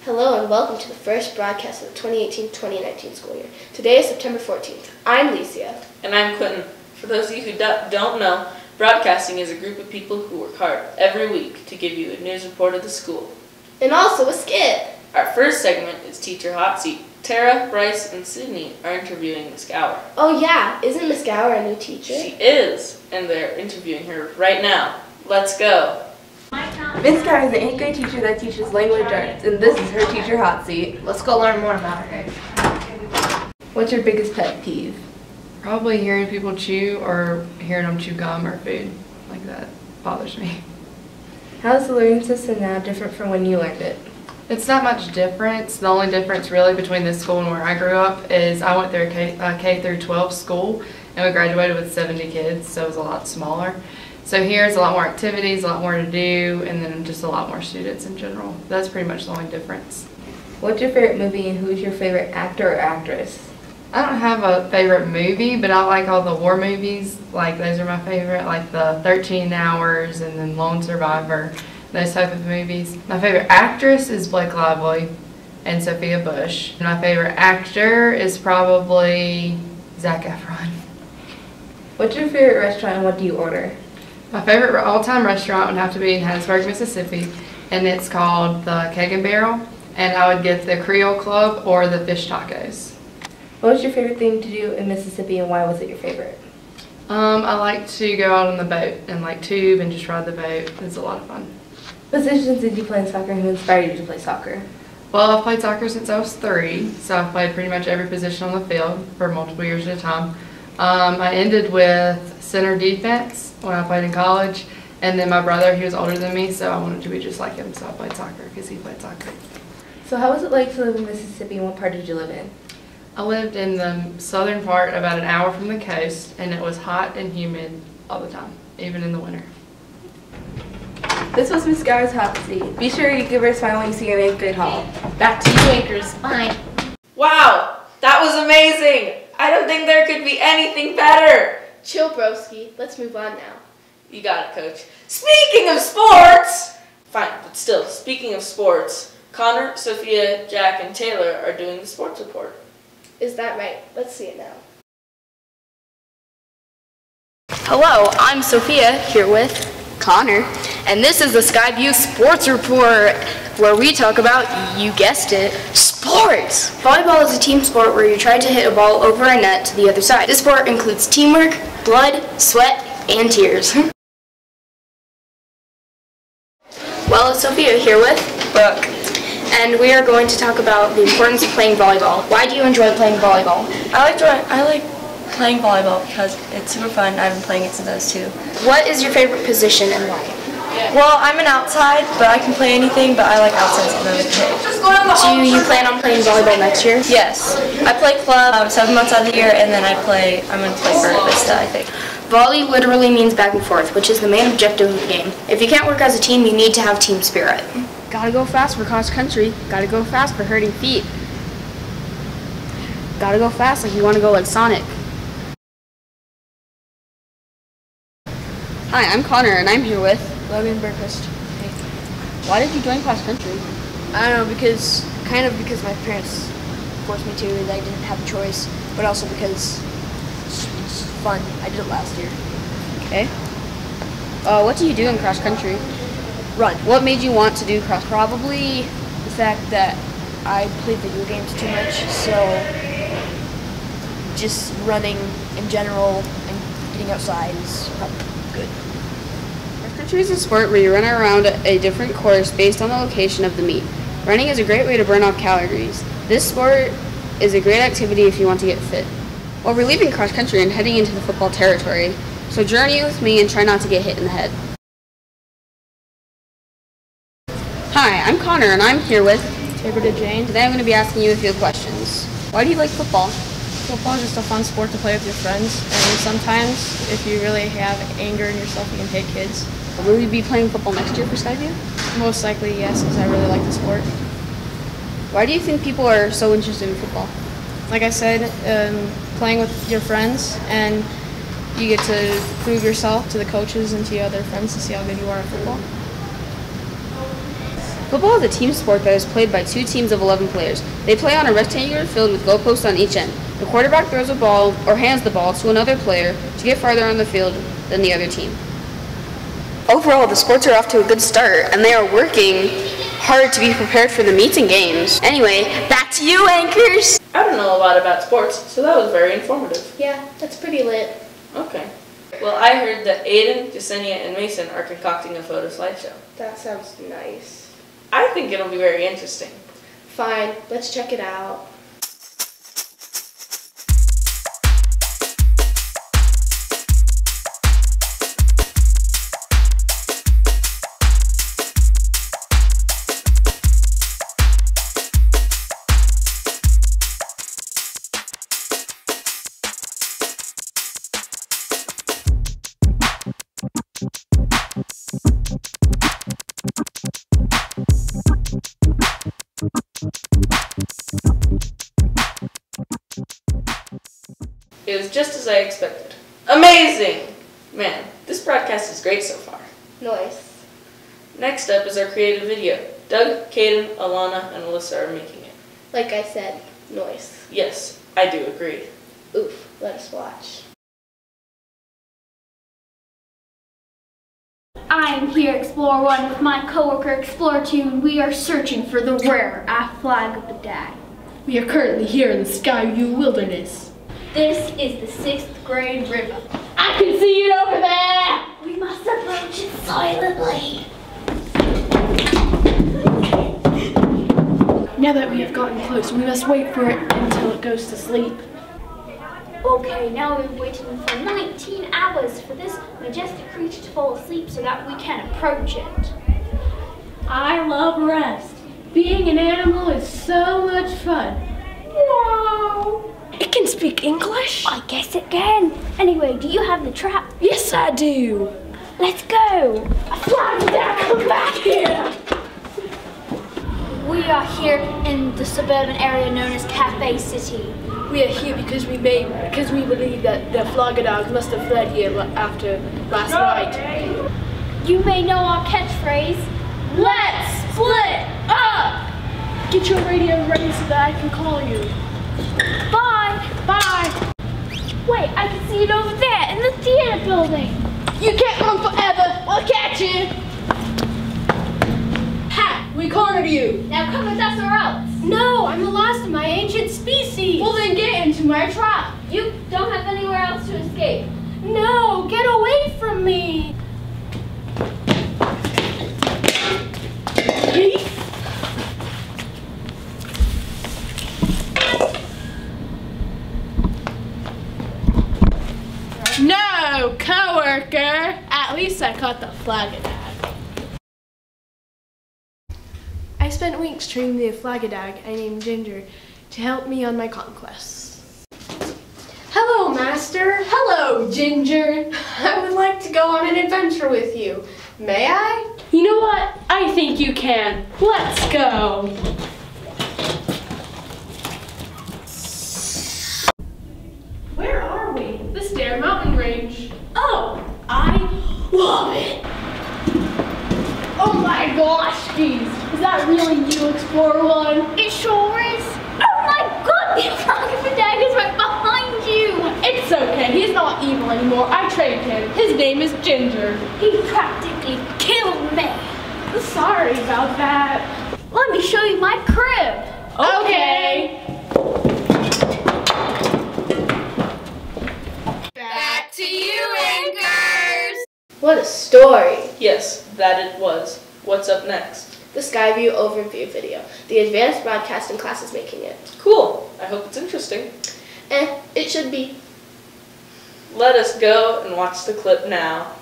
Hello and welcome to the first broadcast of the 2018-2019 school year. Today is September 14th. I'm Lecia. And I'm Quentin. For those of you who don't know, broadcasting is a group of people who work hard every week to give you a news report of the school. And also a skit. Our first segment is Teacher Hot Seat. Tara, Bryce, and Sydney are interviewing Miss Gower. Oh yeah, isn't Miss Gower a new teacher? She is, and they're interviewing her right now. Let's go. Miss Gower is an 8th grade teacher that teaches language arts, and this is her teacher hot seat. Let's go learn more about her. What's your biggest pet peeve? Probably hearing people chew or hearing them chew gum or food. Like that bothers me. How is the learning system now different from when you learned it? It's not much difference. The only difference really between this school and where I grew up is I went through a K through 12 school and we graduated with 70 kids, so it was a lot smaller. So here's a lot more activities, a lot more to do, and then just a lot more students in general. That's pretty much the only difference. What's your favorite movie and who's your favorite actor or actress? I don't have a favorite movie, but I like all the war movies. Like those are my favorite, like the 13 Hours and then Lone Survivor, those type of movies. My favorite actress is Blake Lively and Sophia Bush. And my favorite actor is probably Zac Efron. What's your favorite restaurant and what do you order? My favorite all-time restaurant would have to be in Hattiesburg, Mississippi, and it's called the Keg and Barrel, and I would get the Creole Club or the fish tacos. What was your favorite thing to do in Mississippi and why was it your favorite? I like to go out on the boat and like tube and just ride the boat. It's a lot of fun. What positions did you play in soccer and who inspired you to play soccer? Well, I've played soccer since I was 3, so I've played pretty much every position on the field for multiple years at a time. I ended with center defense when I played in college, and then my brother, he was older than me, so I wanted to be just like him, so I played soccer because he played soccer. So how was it like to live in Mississippi and what part did you live in? I lived in the southern part, about an hour from the coast, and it was hot and humid all the time, even in the winter. This was Miss Gower's hot seat. Be sure you give her a smile when you see her in 8th grade hall. Back to you, anchors. Bye. Wow, that was amazing. I don't think there could be anything better. Chill, broski. Let's move on now. You got it, Coach. Speaking of sports! Fine, but still, speaking of sports, Connor, Sofia, Jack, and Taylor are doing the sports report. Is that right? Let's see it now. Hello, I'm Sofia, here with Connor, and this is the Skyview Sports Report, where we talk about, you guessed it, sports! Volleyball is a team sport where you try to hit a ball over a net to the other side. This sport includes teamwork, blood, sweat, and tears. Well, it's Sofia here with Brooke, and we are going to talk about the importance of playing volleyball. Why do you enjoy playing volleyball? I like playing volleyball because it's super fun. I've been playing it since I was 2. What is your favorite position and why? Well, I'm an outside, but I can play anything, but I like outsides because I Do you plan on playing volleyball next year? Yes. I play club 7 months out of the year, and then I'm going to play for Vista, I think. Volley literally means back and forth, which is the main objective of the game. If you can't work as a team, you need to have team spirit. Gotta go fast for cross country. Gotta go fast for hurting feet. Gotta go fast like you want to go like Sonic. Hi, I'm Connor, and I'm here with Logan, Bergquist. Hey. Why did you join cross country? I don't know, because my parents forced me to, and I didn't have a choice, but also because it's fun. I did it last year. Okay. What do you do in cross country? Run. What made you want to do cross? Probably the fact that I played video games too much, so just running in general and getting outside is probably good. Cross country is a sport where you run around a different course based on the location of the meet. Running is a great way to burn off calories. This sport is a great activity if you want to get fit. Well, we're leaving cross country and heading into the football territory, so journey with me and try not to get hit in the head. Hi, I'm Connor, and I'm here with DeJane. Today I'm going to be asking you a few questions. Why do you like football? Football is just a fun sport to play with your friends, and sometimes if you really have anger in yourself, you can hit kids. Will you be playing football next year for Skyview? Most likely, yes, because I really like the sport. Why do you think people are so interested in football? Like I said, playing with your friends, and you get to prove yourself to the coaches and to your other friends to see how good you are at football. Football is a team sport that is played by two teams of 11 players. They play on a rectangular field with goalposts on each end. The quarterback throws a ball or hands the ball to another player to get farther on the field than the other team. Overall, the sports are off to a good start, and they are working hard to be prepared for the meets and games. Anyway, back to you, anchors! I don't know a lot about sports, so that was very informative. Yeah, that's pretty lit. Okay. Well, I heard that Aiden, Jessenia, and Mason are concocting a photo slideshow. That sounds nice. I think it'll be very interesting. Fine, let's check it out. It was just as I expected. Amazing! Man, this broadcast is great so far. Nice. Next up is our creative video. Doug, Caden, Alana, and Alyssa are making it. Like I said, nice. Yes, I do agree. Oof, let us watch. I am here, Explorer 1, with my coworker Explorer 2, and we are searching for the rare flag of the day. We are currently here in the Skyview wilderness. This is the 6th grade river. I can see it over there! We must approach it silently. Now that we have gotten close, we must wait for it until it goes to sleep. Okay, now we've waited for 19 hours for this majestic creature to fall asleep so that we can approach it. I love rest. Being an animal is so much fun. Wow! It can speak English? I guess it can. Anyway, do you have the trap? Yes, I do. Let's go. Come back here. We are here in the suburban area known as Cafe City. We are here because we believe that the Flogger must have fled here after last night. You may know our catchphrase. Let's split up! Get your radio ready so that I can call you. Bye! Bye! Wait, I can see it over there in the theater building. You can't run forever! I'll catch you! Ha! We cornered you! Now come with us or else. No, I'm the last of my ancient species! Well then get into my trap! You don't have anywhere else to escape. No, get away from me! No, coworker! At least I caught the flagadag. I spent weeks training the flagadag I named Ginger to help me on my conquests. Hello, Master. Hello, Ginger. I would like to go on an adventure with you. May I? You know what? I think you can. Let's go. Where are we? The Stair Mountain Range. Oh, I love it. Oh my gosh, geez. Is that really you, Explorer 1? It sure is. Oh my god, the flagadag is right behind you. It's okay. He's not evil anymore. I trained him. His name is Ginger. He practically killed me. Sorry about that. Let me show you my crib. Okay. Back to you, anchors! What a story! Yes, that it was. What's up next? The Skyview overview video. The advanced broadcasting class is making it. Cool. I hope it's interesting. It should be. Let us go and watch the clip now.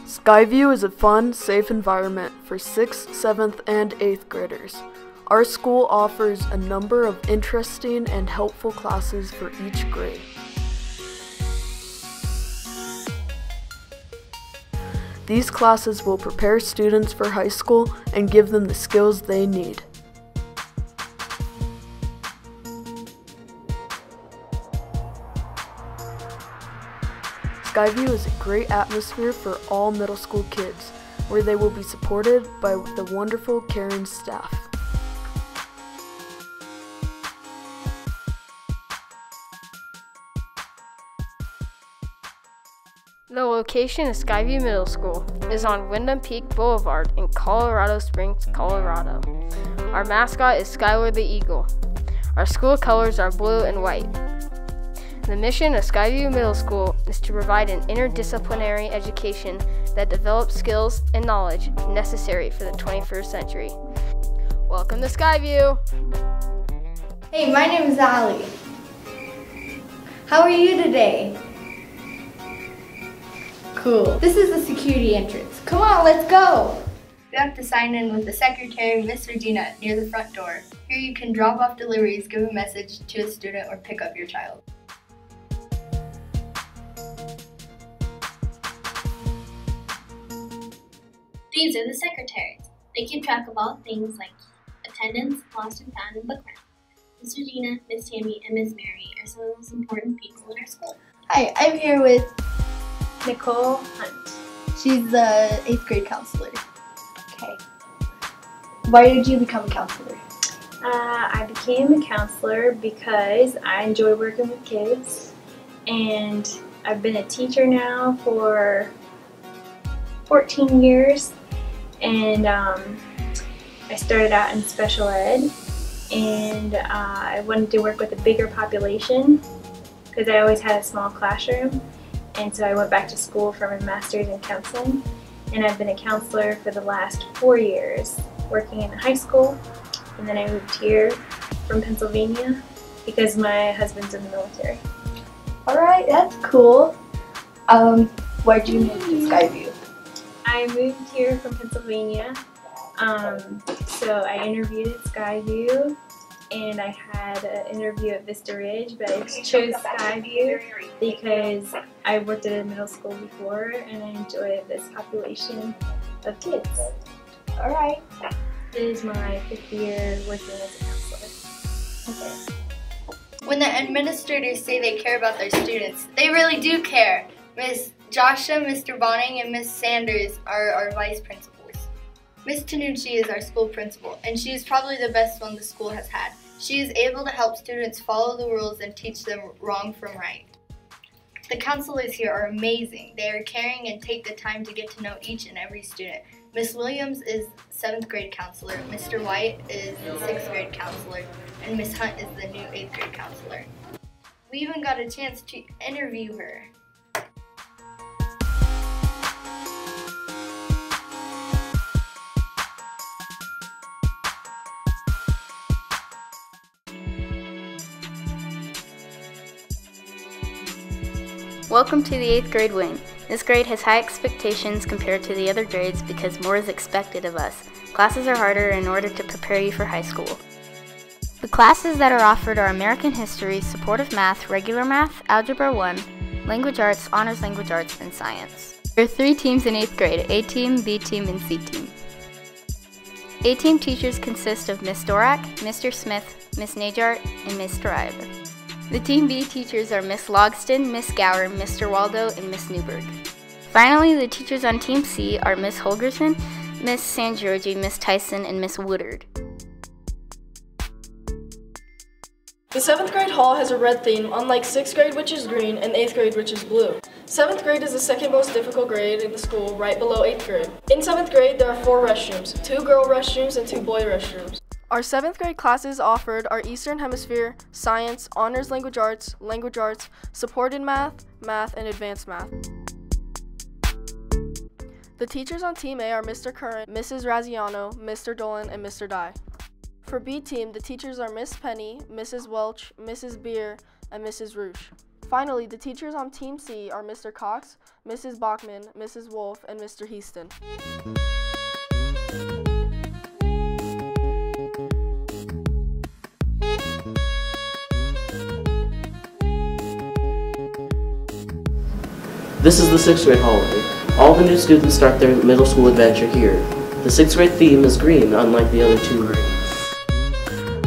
Skyview is a fun, safe environment for 6th, 7th, and 8th graders. Our school offers a number of interesting and helpful classes for each grade. These classes will prepare students for high school and give them the skills they need. Skyview is a great atmosphere for all middle school kids. where they will be supported by the wonderful, caring staff. The location of Skyview Middle School is on Wyndham Peak Boulevard in Colorado Springs, Colorado. Our mascot is Skylar the Eagle. Our school colors are blue and white. The mission of Skyview Middle School is to provide an interdisciplinary education that develops skills and knowledge necessary for the 21st century. Welcome to Skyview! Hey, my name is Allie. How are you today? Cool. This is the security entrance. Come on, let's go! You have to sign in with the secretary, Miss Regina, near the front door. Here you can drop off deliveries, give a message to a student, or pick up your child. These are the secretaries. They keep track of all things like attendance, lost and found, and book round. Miss Regina, Miss Tammy, and Miss Mary are some of the most important people in our school. Hi, I'm here with Nicole Hunt. She's the 8th grade counselor. Okay. Why did you become a counselor? I became a counselor because I enjoy working with kids, and I've been a teacher now for 14 years, and I started out in special ed, and I wanted to work with a bigger population because I always had a small classroom. And so I went back to school for my master's in counseling, and I've been a counselor for the last 4 years, working in high school, and then I moved here from Pennsylvania because my husband's in the military. Alright, that's cool. Why'd you move to Skyview? I moved here from Pennsylvania, so I interviewed at Skyview, and I had an interview at Vista Ridge, but I chose Skyview because I worked at a middle school before and I enjoy this population of kids. Alright. This is my 5th year working as a counselor. Okay. When the administrators say they care about their students, they really do care. Ms. Joshua, Mr. Bonning, and Ms. Sanders are our vice principals. Ms. Tanucci is our school principal, and she is probably the best one the school has had. She is able to help students follow the rules and teach them wrong from right. The counselors here are amazing. They are caring and take the time to get to know each and every student. Ms. Williams is 7th grade counselor, Mr. White is the 6th grade counselor, and Ms. Hunt is the new 8th grade counselor. We even got a chance to interview her. Welcome to the 8th grade wing. This grade has high expectations compared to the other grades because more is expected of us. Classes are harder in order to prepare you for high school. The classes that are offered are American History, Supportive Math, Regular Math, Algebra 1, Language Arts, Honors Language Arts, and Science. There are 3 teams in 8th grade, A team, B team, and C team. A team teachers consist of Miss Dorak, Mr. Smith, Miss Najart, and Mr. Iver. The Team B teachers are Miss Logston, Miss Gower, Mr. Waldo, and Miss Newberg. Finally, the teachers on Team C are Miss Holgerson, Miss San Giorgi, Miss Tyson, and Miss Woodard. The 7th grade hall has a red theme, unlike 6th grade, which is green, and 8th grade, which is blue. 7th grade is the second most difficult grade in the school, right below 8th grade. In 7th grade, there are 4 restrooms, 2 girl restrooms and 2 boy restrooms. Our 7th grade classes offered are Eastern Hemisphere, Science, Honors Language Arts, Supported Math, Math, and Advanced Math. The teachers on Team A are Mr. Curran, Mrs. Raziano, Mr. Dolan, and Mr. Dye. For B team, the teachers are Miss Penny, Mrs. Welch, Mrs. Beer, and Mrs. Roosh. Finally, the teachers on Team C are Mr. Cox, Mrs. Bachman, Mrs. Wolf, and Mr. Heaston. This is the 6th grade hallway. All the new students start their middle school adventure here. The 6th grade theme is green, unlike the other 2 grades.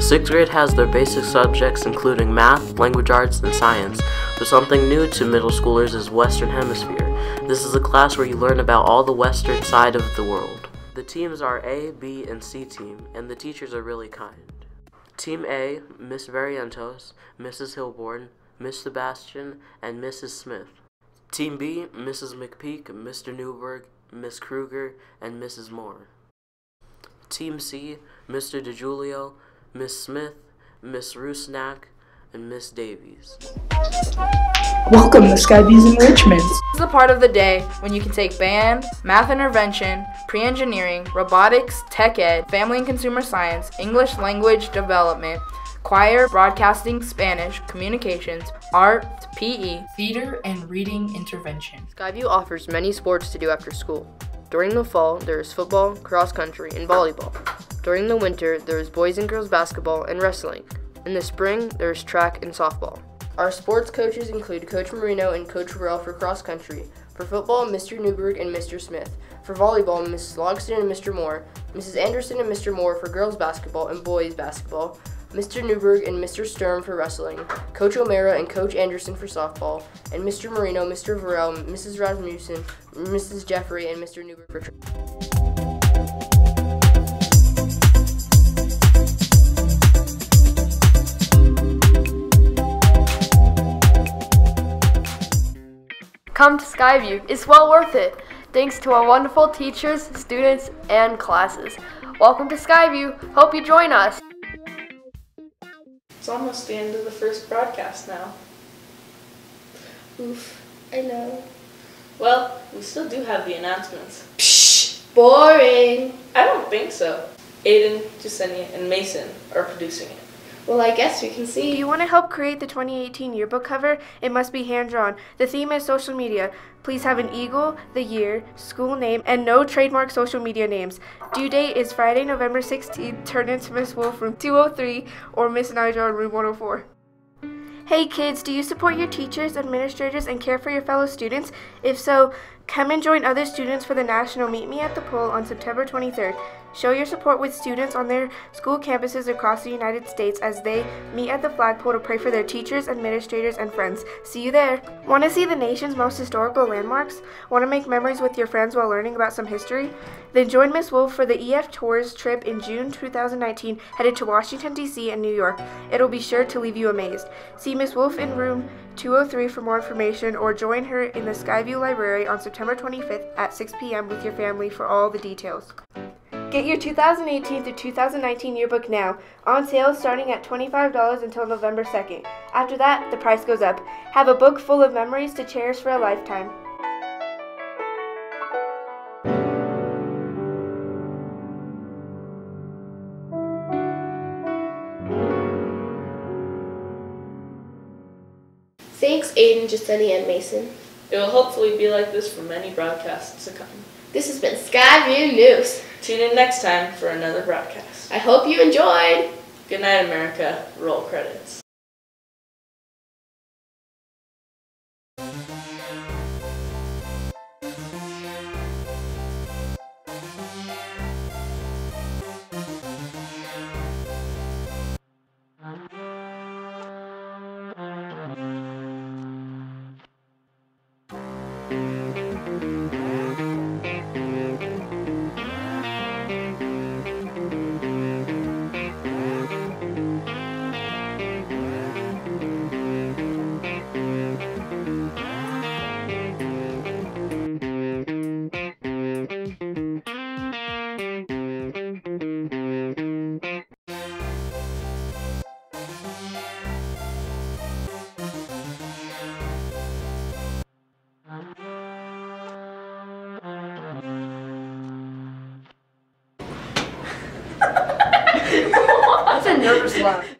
6th grade has their basic subjects including math, language arts, and science, but something new to middle schoolers is Western Hemisphere. This is a class where you learn about all the western side of the world. The teams are A, B, and C team, and the teachers are really kind. Team A, Miss Varientos, Mrs. Hilborn, Miss Sebastian, and Mrs. Smith. Team B, Mrs. McPeak, Mr. Newberg, Miss Kruger, and Mrs. Moore. Team C, Mr. DeJulio, Miss Smith, Miss Rusnak, and Miss Davies. Welcome to Skyview's Enrichment. This is the part of the day when you can take band, math intervention, pre-engineering, robotics, tech ed, family and consumer science, English language development, choir, broadcasting, Spanish, communications, art, PE, theater, and reading intervention. Skyview offers many sports to do after school. During the fall, there is football, cross country, and volleyball. During the winter, there is boys and girls basketball and wrestling. In the spring, there is track and softball. Our sports coaches include Coach Marino and Coach Burrell for cross country. For football, Mr. Newberg and Mr. Smith. For volleyball, Mrs. Logston and Mr. Moore. Mrs. Anderson and Mr. Moore for girls basketball and boys basketball. Mr. Newberg and Mr. Sturm for wrestling. Coach O'Mara and Coach Anderson for softball. And Mr. Marino, Mr. Varel, Mrs. Rasmussen, Mrs. Jeffrey, and Mr. Newberg for track. Come to Skyview. It's well worth it. Thanks to our wonderful teachers, students, and classes. Welcome to Skyview. Hope you join us. It's almost the end of the first broadcast now. Oof, I know. Well, we still do have the announcements. Psh, boring. I don't think so. Aiden, Jessenia, and Mason are producing it. Well, I guess we can see. Do you want to help create the 2018 yearbook cover? It must be hand-drawn. The theme is social media. Please have an eagle, the year, school name, and no trademark social media names. Due date is Friday, November 16th. Turn in to Miss Wolf, room 203, or Miss Nigel, room 104. Hey kids, do you support your teachers, administrators, and care for your fellow students? If so, come and join other students for the National Meet Me at the Pole on September 23rd. Show your support with students on their school campuses across the United States as they meet at the flagpole to pray for their teachers, administrators, and friends. See you there. Want to see the nation's most historical landmarks? Want to make memories with your friends while learning about some history? Then join Miss Wolf for the EF Tours trip in June 2019, headed to Washington, D.C. and New York. It'll be sure to leave you amazed. See Miss Wolf in room 203 for more information, or join her in the Skyview Library on September 25th at 6 p.m. with your family for all the details. Get your 2018 through 2019 yearbook now. On sale starting at $25 until November 2nd. After that, the price goes up. Have a book full of memories to cherish for a lifetime. Thanks, Aiden, Jessenia, and Mason. It will hopefully be like this for many broadcasts to come. This has been Skyview News. Tune in next time for another broadcast. I hope you enjoyed. Good night, America. Roll credits. That's a nervous laugh.